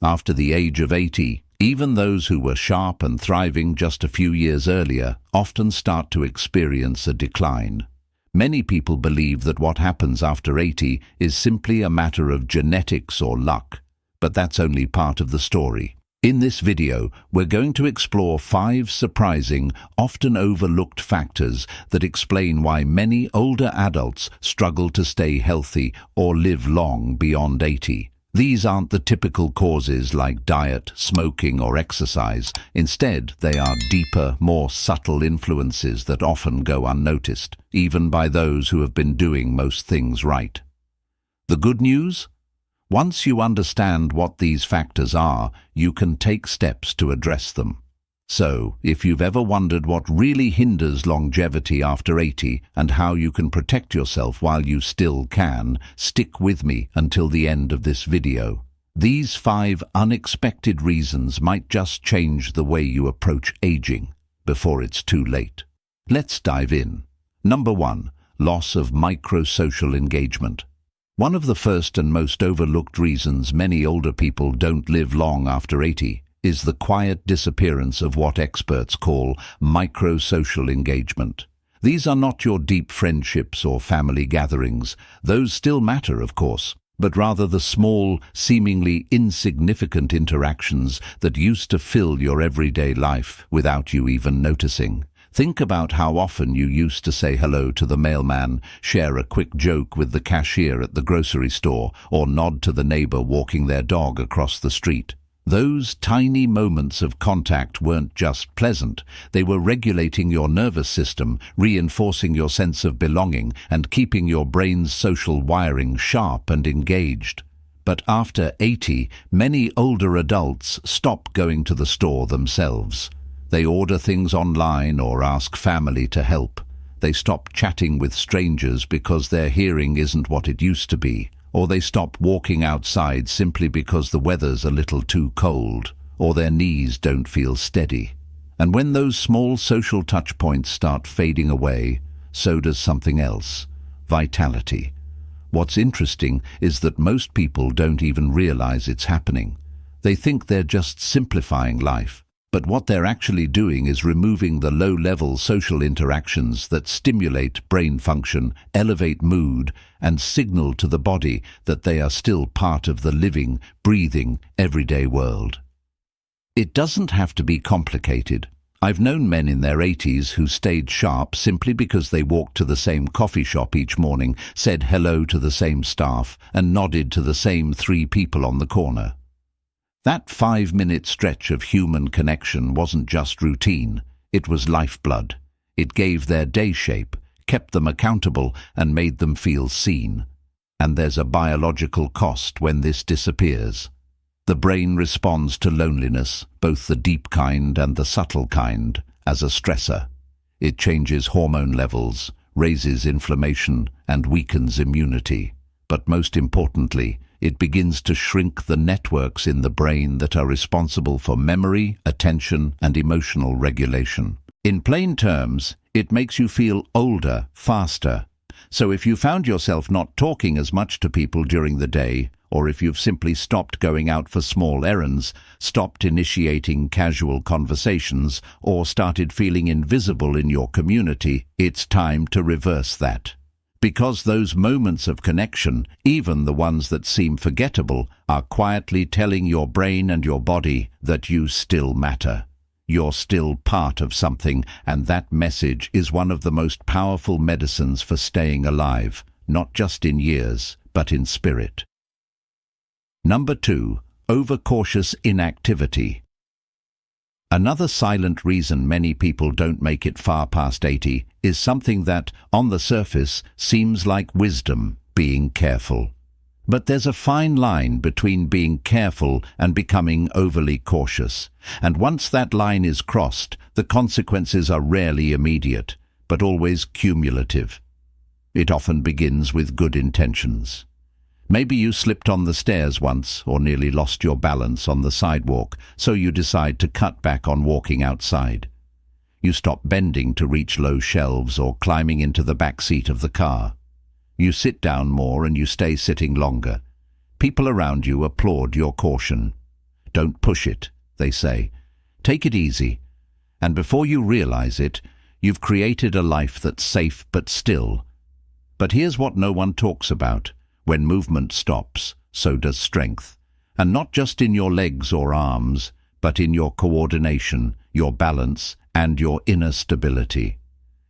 After the age of 80, even those who were sharp and thriving just a few years earlier often start to experience a decline. Many people believe that what happens after 80 is simply a matter of genetics or luck, but that's only part of the story. In this video, we're going to explore 5 surprising, often overlooked factors that explain why many older adults struggle to stay healthy or live long beyond 80. These aren't the typical causes like diet, smoking, or exercise. Instead, they are deeper, more subtle influences that often go unnoticed, even by those who have been doing most things right. The good news? Once you understand what these factors are, you can take steps to address them. So, if you've ever wondered what really hinders longevity after 80 and how you can protect yourself while you still can, stick with me until the end of this video. These 5 unexpected reasons might just change the way you approach aging before it's too late. Let's dive in. Number 1. Loss of micro-social engagement. One of the first and most overlooked reasons many older people don't live long after 80 is the quiet disappearance of what experts call micro-social engagement. These are not your deep friendships or family gatherings. Those still matter, of course, but rather the small, seemingly insignificant interactions that used to fill your everyday life without you even noticing. Think about how often you used to say hello to the mailman, share a quick joke with the cashier at the grocery store, or nod to the neighbor walking their dog across the street. Those tiny moments of contact weren't just pleasant, they were regulating your nervous system, reinforcing your sense of belonging, and keeping your brain's social wiring sharp and engaged. But after 80, many older adults stop going to the store themselves. They order things online or ask family to help. They stop chatting with strangers because their hearing isn't what it used to be. Or they stop walking outside simply because the weather's a little too cold, or their knees don't feel steady. And when those small social touch points start fading away, so does something else: vitality. What's interesting is that most people don't even realize it's happening. They think they're just simplifying life. But what they're actually doing is removing the low-level social interactions that stimulate brain function, elevate mood, and signal to the body that they are still part of the living, breathing, everyday world. It doesn't have to be complicated. I've known men in their 80s who stayed sharp simply because they walked to the same coffee shop each morning, said hello to the same staff, and nodded to the same 3 people on the corner. That 5-minute stretch of human connection wasn't just routine, it was lifeblood. It gave their day shape, kept them accountable, and made them feel seen. And there's a biological cost when this disappears. The brain responds to loneliness, both the deep kind and the subtle kind, as a stressor. It changes hormone levels, raises inflammation, and weakens immunity. But most importantly, it begins to shrink the networks in the brain that are responsible for memory, attention, and emotional regulation. In plain terms, it makes you feel older, faster. So if you found yourself not talking as much to people during the day, or if you've simply stopped going out for small errands, stopped initiating casual conversations, or started feeling invisible in your community, it's time to reverse that. Because those moments of connection, even the ones that seem forgettable, are quietly telling your brain and your body that you still matter. You're still part of something, and that message is one of the most powerful medicines for staying alive, not just in years, but in spirit. Number 2. Overcautious inactivity. Another silent reason many people don't make it far past 80 is something that, on the surface, seems like wisdom: being careful. But there's a fine line between being careful and becoming overly cautious. And once that line is crossed, the consequences are rarely immediate, but always cumulative. It often begins with good intentions. Maybe you slipped on the stairs once or nearly lost your balance on the sidewalk, so you decide to cut back on walking outside. You stop bending to reach low shelves or climbing into the back seat of the car. You sit down more and you stay sitting longer. People around you applaud your caution. Don't push it, they say. Take it easy. And before you realize it, you've created a life that's safe but still. But here's what no one talks about. When movement stops, so does strength. And not just in your legs or arms, but in your coordination, your balance, and your inner stability.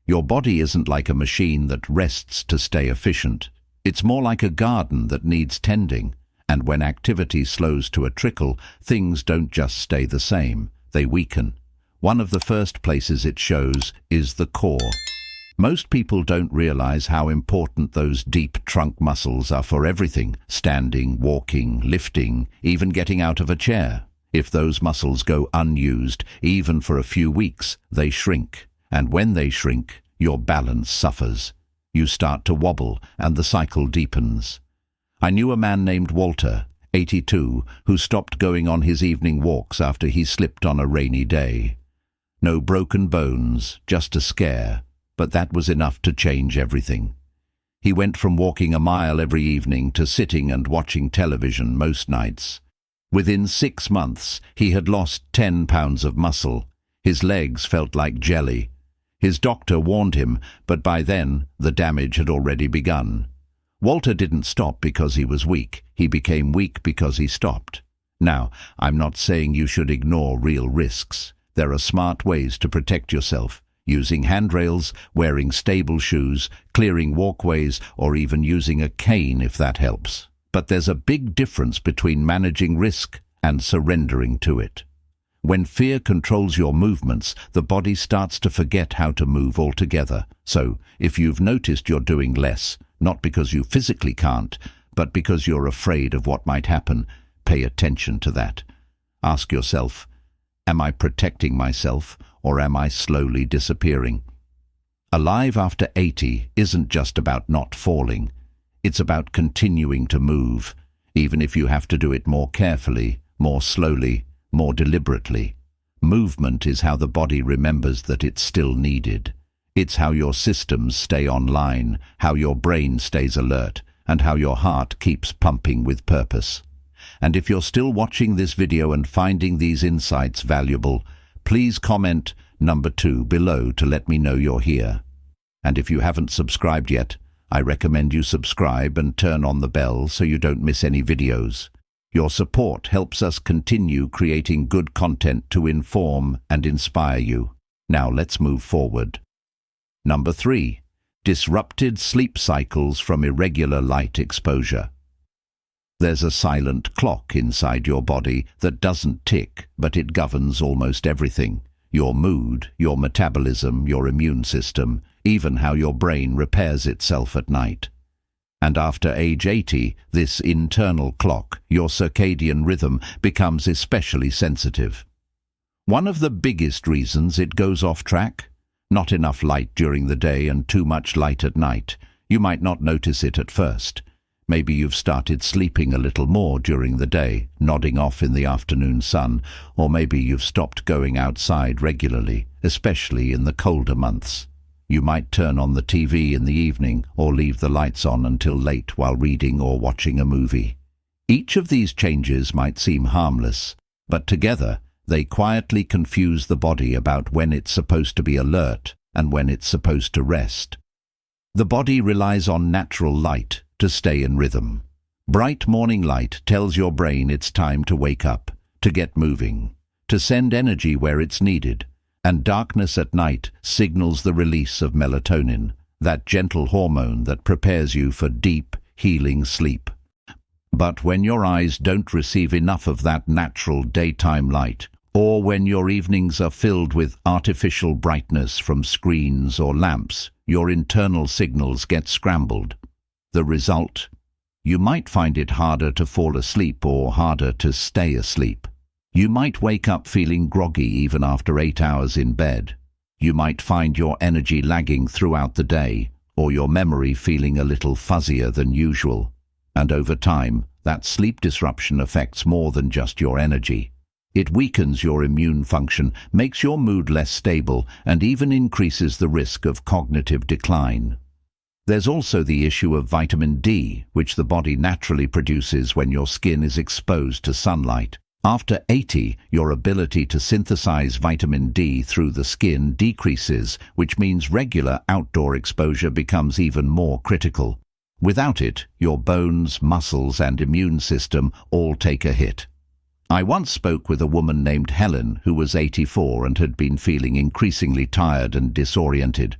Your body isn't like a machine that rests to stay efficient. It's more like a garden that needs tending. And when activity slows to a trickle, things don't just stay the same, they weaken. One of the first places it shows is the core. Most people don't realize how important those deep trunk muscles are for everything: standing, walking, lifting, even getting out of a chair. If those muscles go unused, even for a few weeks, they shrink. And when they shrink, your balance suffers. You start to wobble, and the cycle deepens. I knew a man named Walter, 82, who stopped going on his evening walks after he slipped on a rainy day. No broken bones, just a scare, but that was enough to change everything. He went from walking a mile every evening to sitting and watching television most nights. Within 6 months, he had lost 10 pounds of muscle. His legs felt like jelly. His doctor warned him, but by then, the damage had already begun. Walter didn't stop because he was weak. He became weak because he stopped. Now, I'm not saying you should ignore real risks. There are smart ways to protect yourself, using handrails, wearing stable shoes, clearing walkways, or even using a cane if that helps. But there's a big difference between managing risk and surrendering to it. When fear controls your movements, the body starts to forget how to move altogether. So, if you've noticed you're doing less, not because you physically can't, but because you're afraid of what might happen, pay attention to that. Ask yourself, am I protecting myself, or am I slowly disappearing? Alive after 80 isn't just about not falling. It's about continuing to move, even if you have to do it more carefully, more slowly, more deliberately. Movement is how the body remembers that it's still needed. It's how your systems stay online, how your brain stays alert, and how your heart keeps pumping with purpose. And if you're still watching this video and finding these insights valuable, please comment number 2 below to let me know you're here. And if you haven't subscribed yet, I recommend you subscribe and turn on the bell so you don't miss any videos. Your support helps us continue creating good content to inform and inspire you. Now let's move forward. Number 3. Disrupted sleep cycles from irregular light exposure. There's a silent clock inside your body that doesn't tick, but it governs almost everything. Your mood, your metabolism, your immune system, even how your brain repairs itself at night. And after age 80, this internal clock, your circadian rhythm, becomes especially sensitive. One of the biggest reasons it goes off track? Not enough light during the day and too much light at night. You might not notice it at first. Maybe you've started sleeping a little more during the day, nodding off in the afternoon sun, or maybe you've stopped going outside regularly, especially in the colder months. You might turn on the TV in the evening or leave the lights on until late while reading or watching a movie. Each of these changes might seem harmless, but together they quietly confuse the body about when it's supposed to be alert and when it's supposed to rest. The body relies on natural light to stay in rhythm. Bright morning light tells your brain it's time to wake up, to get moving, to send energy where it's needed. And darkness at night signals the release of melatonin, that gentle hormone that prepares you for deep, healing sleep. But when your eyes don't receive enough of that natural daytime light, or when your evenings are filled with artificial brightness from screens or lamps, your internal signals get scrambled. The result? You might find it harder to fall asleep or harder to stay asleep. You might wake up feeling groggy even after 8 hours in bed. You might find your energy lagging throughout the day, or your memory feeling a little fuzzier than usual. And over time, that sleep disruption affects more than just your energy. It weakens your immune function, makes your mood less stable, and even increases the risk of cognitive decline. There's also the issue of vitamin D, which the body naturally produces when your skin is exposed to sunlight. After 80, your ability to synthesize vitamin D through the skin decreases, which means regular outdoor exposure becomes even more critical. Without it, your bones, muscles, and immune system all take a hit. I once spoke with a woman named Helen who was 84 and had been feeling increasingly tired and disoriented.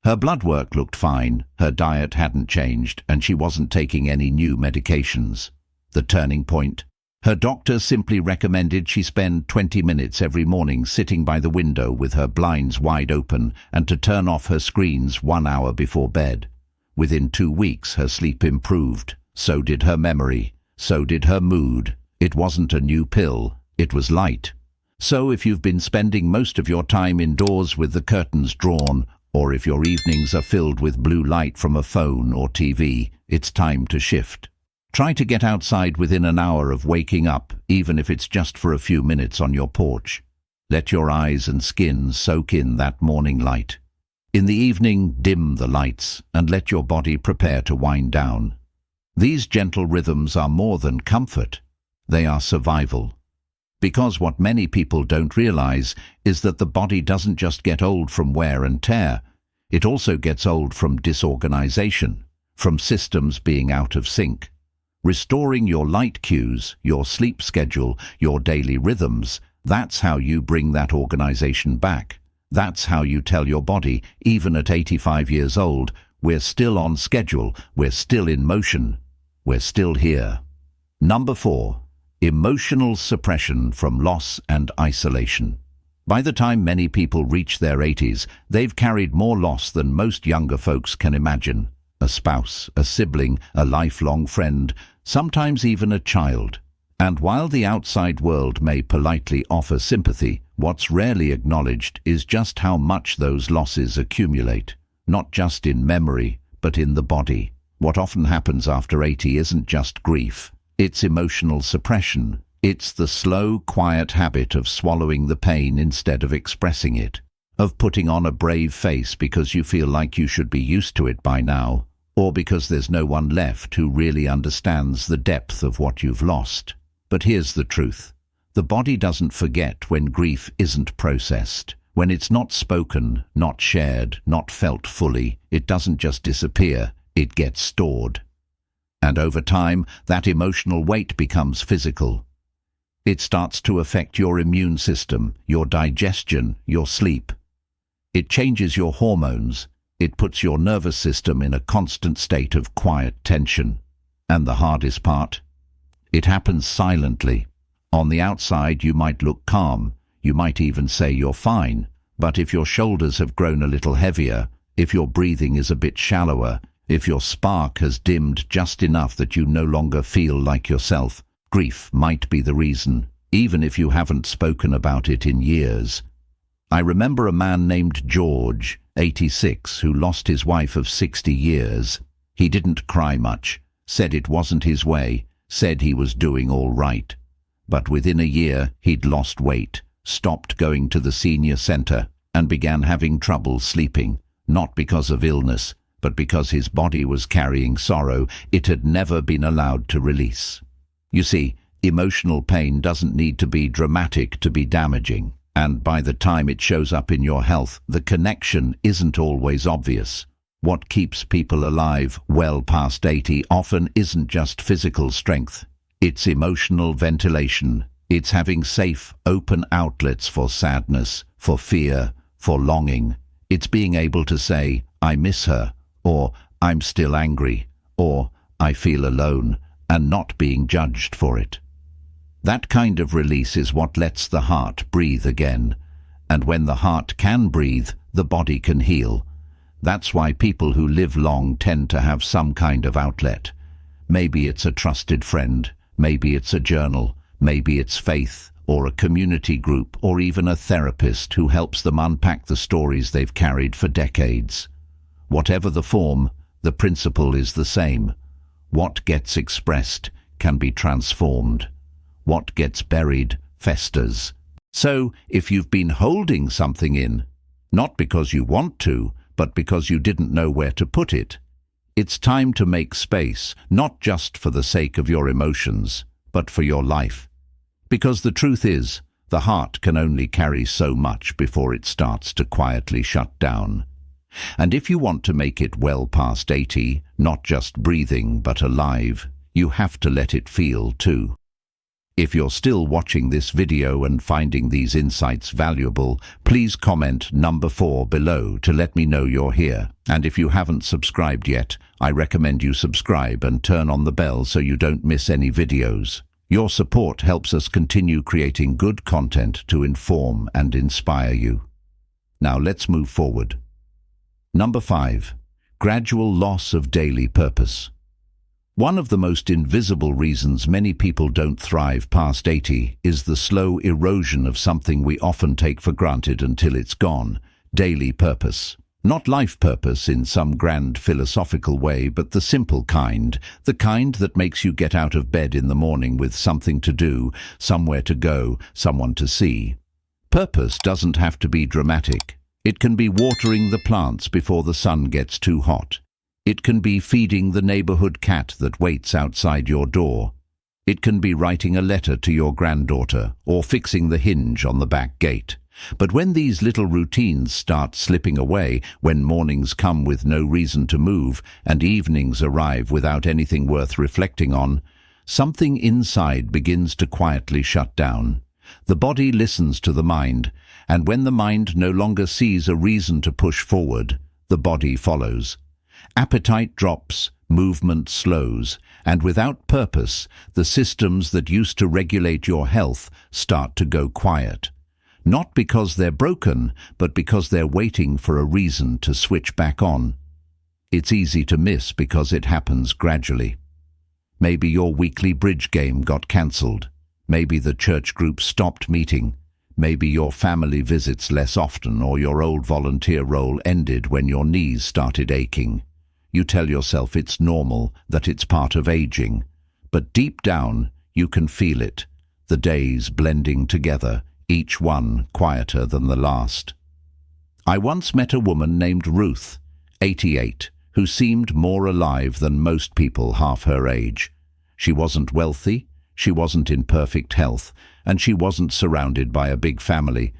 Her blood work looked fine, her diet hadn't changed, and she wasn't taking any new medications. The turning point? Her doctor simply recommended she spend 20 minutes every morning sitting by the window with her blinds wide open and to turn off her screens 1 hour before bed. Within 2 weeks, her sleep improved. So did her memory. So did her mood. It wasn't a new pill. It was light. So if you've been spending most of your time indoors with the curtains drawn, or if your evenings are filled with blue light from a phone or TV, it's time to shift. Try to get outside within an hour of waking up, even if it's just for a few minutes on your porch. Let your eyes and skin soak in that morning light. In the evening, dim the lights and let your body prepare to wind down. These gentle rhythms are more than comfort. They are survival. Because what many people don't realize is that the body doesn't just get old from wear and tear. It also gets old from disorganization, from systems being out of sync. Restoring your light cues, your sleep schedule, your daily rhythms, that's how you bring that organization back. That's how you tell your body, even at 85 years old, we're still on schedule, we're still in motion, we're still here. Number 4, emotional suppression from loss and isolation. By the time many people reach their 80s, they've carried more loss than most younger folks can imagine. A spouse, a sibling, a lifelong friend, sometimes even a child. And while the outside world may politely offer sympathy, what's rarely acknowledged is just how much those losses accumulate, not just in memory, but in the body. What often happens after 80 isn't just grief, it's emotional suppression. It's the slow, quiet habit of swallowing the pain instead of expressing it, of putting on a brave face because you feel like you should be used to it by now, or because there's no one left who really understands the depth of what you've lost. But here's the truth. The body doesn't forget when grief isn't processed. When it's not spoken, not shared, not felt fully, it doesn't just disappear, it gets stored. And over time, that emotional weight becomes physical. It starts to affect your immune system, your digestion, your sleep. It changes your hormones. It puts your nervous system in a constant state of quiet tension. And the hardest part? It happens silently. On the outside, you might look calm. You might even say you're fine. But if your shoulders have grown a little heavier, if your breathing is a bit shallower, if your spark has dimmed just enough that you no longer feel like yourself, grief might be the reason, even if you haven't spoken about it in years. I remember a man named George, 86, who lost his wife of 60 years. He didn't cry much, said it wasn't his way, said he was doing all right. But within a year, he'd lost weight, stopped going to the senior center, and began having trouble sleeping, not because of illness, but because his body was carrying sorrow it had never been allowed to release. You see, emotional pain doesn't need to be dramatic to be damaging, and by the time it shows up in your health, the connection isn't always obvious. What keeps people alive well past 80 often isn't just physical strength. It's emotional ventilation. It's having safe, open outlets for sadness, for fear, for longing. It's being able to say, I miss her, or I'm still angry, or I feel alone, and not being judged for it. That kind of release is what lets the heart breathe again. And when the heart can breathe, the body can heal. That's why people who live long tend to have some kind of outlet. Maybe it's a trusted friend, maybe it's a journal, maybe it's faith, or a community group, or even a therapist who helps them unpack the stories they've carried for decades. Whatever the form, the principle is the same. What gets expressed can be transformed. What gets buried festers. So, if you've been holding something in, not because you want to, but because you didn't know where to put it, it's time to make space, not just for the sake of your emotions, but for your life. Because the truth is, the heart can only carry so much before it starts to quietly shut down. And if you want to make it well past 80, not just breathing but alive, you have to let it feel too. If you're still watching this video and finding these insights valuable, please comment number 4 below to let me know you're here. And if you haven't subscribed yet, I recommend you subscribe and turn on the bell so you don't miss any videos. Your support helps us continue creating good content to inform and inspire you. Now let's move forward. Number 5. Gradual loss of daily purpose. One of the most invisible reasons many people don't thrive past 80 is the slow erosion of something we often take for granted until it's gone: daily purpose. Not life purpose in some grand philosophical way, but the simple kind, the kind that makes you get out of bed in the morning with something to do, somewhere to go, someone to see. Purpose doesn't have to be dramatic. It can be watering the plants before the sun gets too hot. It can be feeding the neighborhood cat that waits outside your door. It can be writing a letter to your granddaughter or fixing the hinge on the back gate. But when these little routines start slipping away, when mornings come with no reason to move and evenings arrive without anything worth reflecting on, something inside begins to quietly shut down. The body listens to the mind, and when the mind no longer sees a reason to push forward, the body follows. Appetite drops, movement slows, and without purpose, the systems that used to regulate your health start to go quiet. Not because they're broken, but because they're waiting for a reason to switch back on. It's easy to miss because it happens gradually. Maybe your weekly bridge game got cancelled. Maybe the church group stopped meeting. Maybe your family visits less often, or your old volunteer role ended when your knees started aching. You tell yourself it's normal, that it's part of aging. But deep down, you can feel it. The days blending together, each one quieter than the last. I once met a woman named Ruth, 88, who seemed more alive than most people half her age. She wasn't wealthy, she wasn't in perfect health, and she wasn't surrounded by a big family.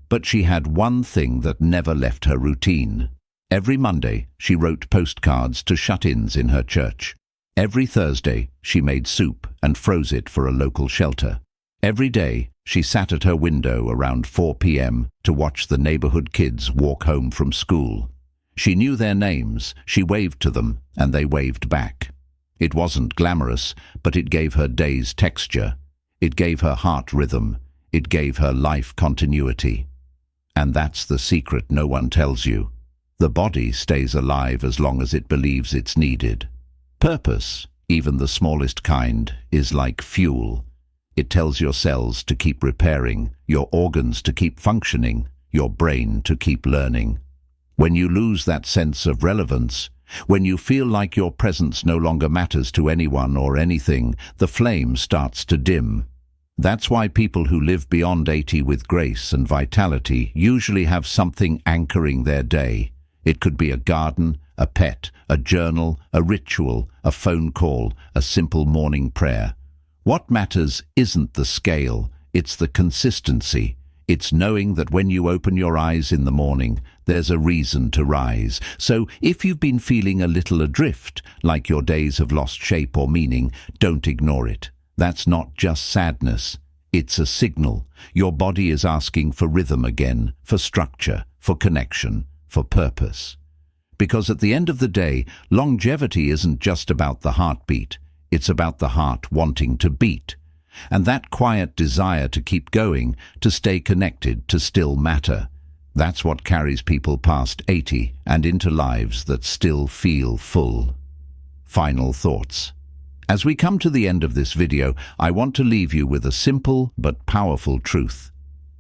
But she had one thing that never left her routine. Every Monday, she wrote postcards to shut-ins in her church. Every Thursday, she made soup and froze it for a local shelter. Every day, she sat at her window around 4 p.m. to watch the neighborhood kids walk home from school. She knew their names, she waved to them, and they waved back. It wasn't glamorous, but it gave her days texture. It gave her heart rhythm. It gave her life continuity. And that's the secret no one tells you. The body stays alive as long as it believes it's needed. Purpose, even the smallest kind, is like fuel. It tells your cells to keep repairing, your organs to keep functioning, your brain to keep learning. When you lose that sense of relevance, when you feel like your presence no longer matters to anyone or anything, the flame starts to dim. That's why people who live beyond 80 with grace and vitality usually have something anchoring their day. It could be a garden, a pet, a journal, a ritual, a phone call, a simple morning prayer. What matters isn't the scale, it's the consistency. It's knowing that when you open your eyes in the morning, there's a reason to rise. So if you've been feeling a little adrift, like your days have lost shape or meaning, don't ignore it. That's not just sadness. It's a signal. Your body is asking for rhythm again, for structure, for connection, for purpose. Because at the end of the day, longevity isn't just about the heartbeat. It's about the heart wanting to beat. And that quiet desire to keep going, to stay connected, to still matter. That's what carries people past 80 and into lives that still feel full. Final thoughts. As we come to the end of this video, I want to leave you with a simple but powerful truth.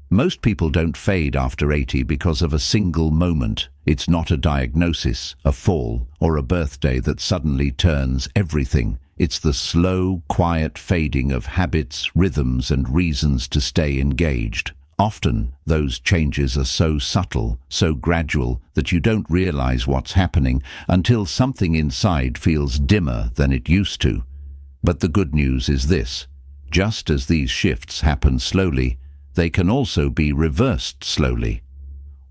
Most people don't fade after 80 because of a single moment. It's not a diagnosis, a fall, or a birthday that suddenly turns everything. It's the slow, quiet fading of habits, rhythms, and reasons to stay engaged. Often, those changes are so subtle, so gradual, that you don't realize what's happening until something inside feels dimmer than it used to. But the good news is this: Just as these shifts happen slowly, they can also be reversed slowly.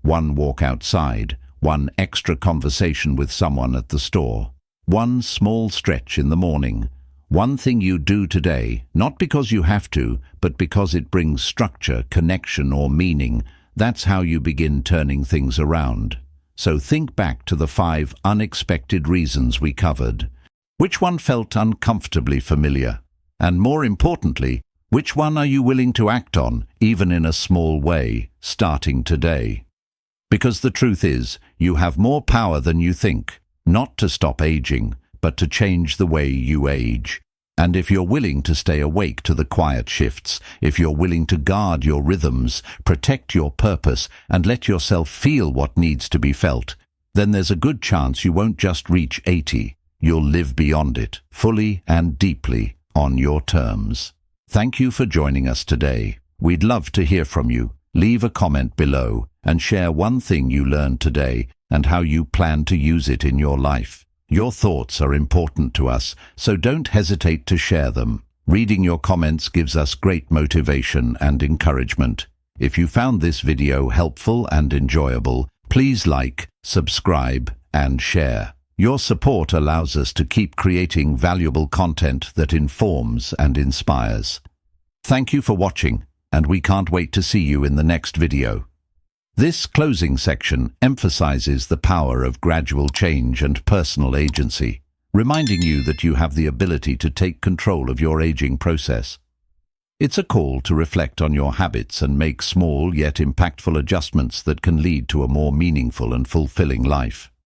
One walk outside, one extra conversation with someone at the store, one small stretch in the morning, one thing you do today, not because you have to, but because it brings structure, connection, or meaning. That's how you begin turning things around. So think back to the 5 unexpected reasons we covered. Which one felt uncomfortably familiar? And more importantly, which one are you willing to act on, even in a small way, starting today? Because the truth is, you have more power than you think, not to stop aging, but to change the way you age. And if you're willing to stay awake to the quiet shifts, if you're willing to guard your rhythms, protect your purpose, and let yourself feel what needs to be felt, then there's a good chance you won't just reach 80. You'll live beyond it, fully and deeply, on your terms. Thank you for joining us today. We'd love to hear from you. Leave a comment below and share one thing you learned today and how you plan to use it in your life. Your thoughts are important to us, so don't hesitate to share them. Reading your comments gives us great motivation and encouragement. If you found this video helpful and enjoyable, please like, subscribe, and share. Your support allows us to keep creating valuable content that informs and inspires. Thank you for watching, and we can't wait to see you in the next video. This closing section emphasizes the power of gradual change and personal agency, reminding you that you have the ability to take control of your aging process. It's a call to reflect on your habits and make small yet impactful adjustments that can lead to a more meaningful and fulfilling life.